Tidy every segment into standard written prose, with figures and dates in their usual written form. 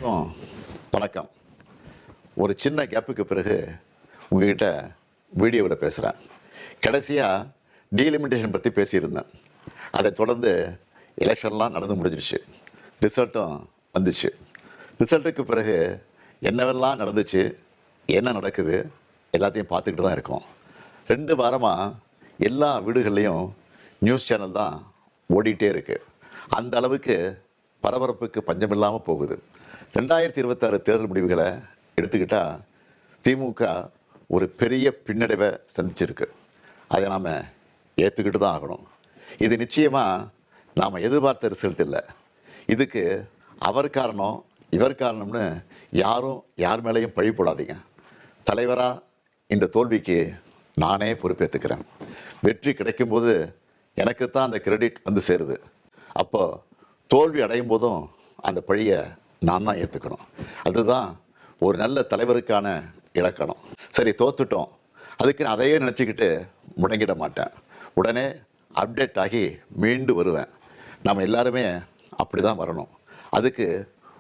வணக்கம். ஒரு சின்ன கேப்புக்கு பிறகு உங்ககிட்ட வீடியோவில் பேசுகிறேன். கடைசியாக டீலிமிட்டேஷன் பற்றி பேசியிருந்தேன். அதை தொடர்ந்து எலெக்ஷன்லாம் நடந்து முடிஞ்சிருச்சு, ரிசல்ட்டும் வந்துச்சு. ரிசல்ட்டுக்கு பிறகு என்னவெல்லாம் நடந்துச்சு, என்ன நடக்குது எல்லாத்தையும் பார்த்துக்கிட்டு தான் இருக்கோம். 2 வாரமாக எல்லா வீடுகள்லேயும் நியூஸ் சேனல் தான் ஓடிட்டே இருக்குது. அந்த அளவுக்கு பரபரப்புக்கு பஞ்சமில்லாமல் போகுது. 2026 தேர்தல் முடிவுகளை எடுத்துக்கிட்டால் திமுக ஒரு பெரிய பின்னடைவை சந்திச்சிருக்கு. அதை நாம் ஏற்றுக்கிட்டு தான் ஆகணும். இது நிச்சயமாக நாம் எதிர்பார்த்த ரிசல்ட் இல்லை. இதுக்கு அவர் காரணம் இவர் காரணம்னு யாரும் யார் மேலேயும் பழி போடாதீங்க. தலைவராக இந்த தோல்விக்கு நானே பொறுப்பேற்றுக்கிறேன். வெற்றி கிடைக்கும்போது எனக்கு தான் அந்த கிரெடிட் வந்து சேருது. அப்போ தோல்வி அடையும் போதும் அந்த பழியை நான் தான் ஏற்றுக்கணும். அதுதான் ஒரு நல்ல தலைவருக்கான இலக்கணம். சரி, தோத்துட்டோம், அதுக்கு நான் அதையே நினச்சிக்கிட்டு முடங்கிட மாட்டேன். உடனே அப்டேட் ஆகி மீண்டு வருவேன். நம்ம எல்லாருமே அப்படி தான் வரணும். அதுக்கு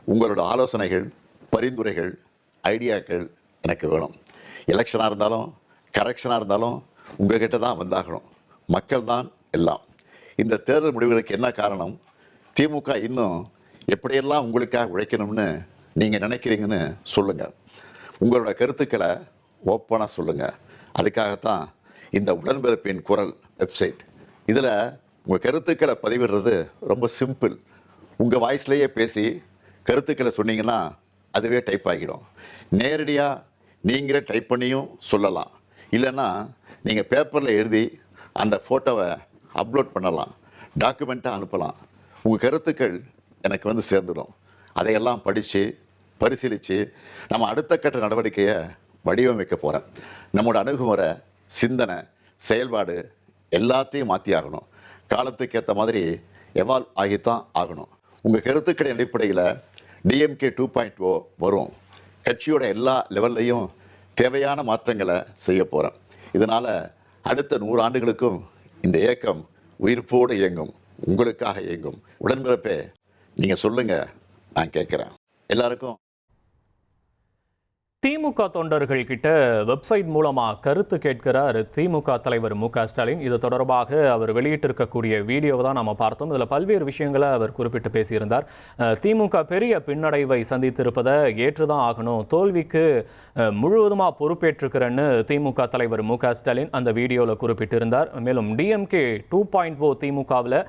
உங்களோட ஆலோசனைகள், பரிந்துரைகள், ஐடியாக்கள் எனக்கு வேணும். எலெக்ஷனாக இருந்தாலும் கரெக்ஷனாக இருந்தாலும் உங்கள்கிட்ட தான் வந்தாகணும். மக்கள் தான் எல்லாம். இந்த தேர்தல் முடிவுகளுக்கு என்ன காரணம்? திமுக இன்னும் எப்படியெல்லாம் உங்களுக்காக உழைக்கணும்னு நீங்கள் நினைக்கிறீங்கன்னு சொல்லுங்கள். உங்களோட கருத்துக்களை ஓப்பனாக சொல்லுங்கள். அதுக்காகத்தான் இந்த உடன்பிறப்பின் குரல் வெப்சைட். இதில் உங்கள் கருத்துக்களை பதிவிடுறது ரொம்ப சிம்பிள். உங்கள் வாய்ஸ்லேயே பேசி கருத்துக்களை சொன்னீங்கன்னா அதுவே டைப் ஆகிடும். நேரடியாக நீங்களே டைப் பண்ணியும் சொல்லலாம். இல்லைன்னா நீங்கள் பேப்பரில் எழுதி அந்த ஃபோட்டோவை அப்லோட் பண்ணலாம், டாக்குமெண்ட்டாக அனுப்பலாம். உங்கள் கருத்துக்கள் எனக்கு வந்து சேர்ந்துடும். அதையெல்லாம் படித்து பரிசீலித்து நம்ம அடுத்த கட்ட நடவடிக்கையை வடிவமைக்க போகிறேன். நம்மளோட அணுகுமுறை, சிந்தனை, செயல்பாடு எல்லாத்தையும் மாற்றி ஆகணும். காலத்துக்கு ஏற்ற மாதிரி எவால்வ் ஆகித்தான் ஆகணும். உங்கள் கருத்துக்களின் அடிப்படையில் DMK 2.0 வரும். கட்சியோட எல்லா லெவல்லையும் தேவையான மாற்றங்களை செய்ய போகிறேன். இதனால் அடுத்த 100 ஆண்டுகளுக்கும் இந்த இயக்கம் உயிர்ப்போடு இயங்கும், உங்களுக்காக இயங்கும். உடன்பிறப்பே, நீங்கள் சொல்லுங்கள், நான் கேட்குறேன். எல்லாருக்கும். திமுக தொண்டர்கள் கிட்ட வெப்சைட் மூலமாக கருத்து கேட்கிறார் திமுக தலைவர் மு.க. ஸ்டாலின். இது தொடர்பாக அவர் வெளியிட்டிருக்கக்கூடிய வீடியோவை தான் நம்ம பார்த்தோம். இதில் பல்வேறு விஷயங்களை அவர் குறிப்பிட்டு பேசியிருந்தார். திமுக பெரிய பின்னடைவை சந்தித்திருப்பதை ஏற்றுதான் ஆகணும், தோல்விக்கு முழுவதுமாக பொறுப்பேற்றிருக்கிறேன்னு திமுக தலைவர் மு.க. ஸ்டாலின் அந்த வீடியோவில் குறிப்பிட்டிருந்தார். மேலும் DMK 2.0 திமுகவில்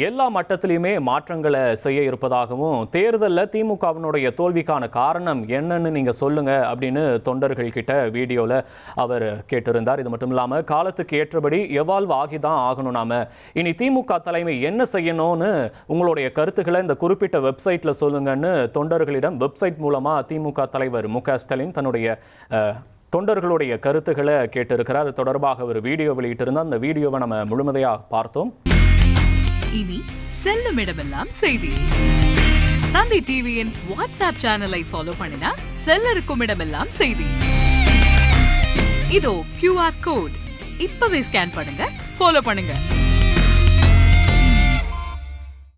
எல்லா மட்டத்திலையுமே மாற்றங்களை செய்ய இருப்பதாகவும், தேர்தலில் திமுகவினுடைய தோல்விக்கான காரணம் என்னன்னு நீங்கள் சொல்லுங்கள் அப்படின்னு தொண்டர்கள் கிட்ட வீடியோவில் அவர் கேட்டிருந்தார். இது மட்டும் இல்லாமல் காலத்துக்கு ஏற்றபடி எவால்வ் ஆகி தான் ஆகணும். நாம இனி திமுக தலைமை என்ன செய்யணும்னு உங்களுடைய கருத்துக்களை இந்த குறிப்பிட்ட வெப்சைட்டில் சொல்லுங்கன்னு தொண்டர்களிடம் வெப்சைட் மூலமாக திமுக தலைவர் மு.க. ஸ்டாலின் தன்னுடைய தொண்டர்களுடைய கருத்துக்களை கேட்டிருக்கிறார். இது தொடர்பாக ஒரு வீடியோ வெளியிட்டிருந்தார். அந்த வீடியோவை நம்ம முழுமையாக பார்த்தோம். இனி செல்லும் இடமெல்லாம் செய்தி. தந்தை டிவியின் வாட்ஸ்அப் சேனலை ஃபாலோ பண்ணினா செல்ல இருக்கும் இடமெல்லாம் செய்தி. இதோ QR கோட் இப்பவே ஸ்கேன் பண்ணுங்க, ஃபாலோ பண்ணுங்க.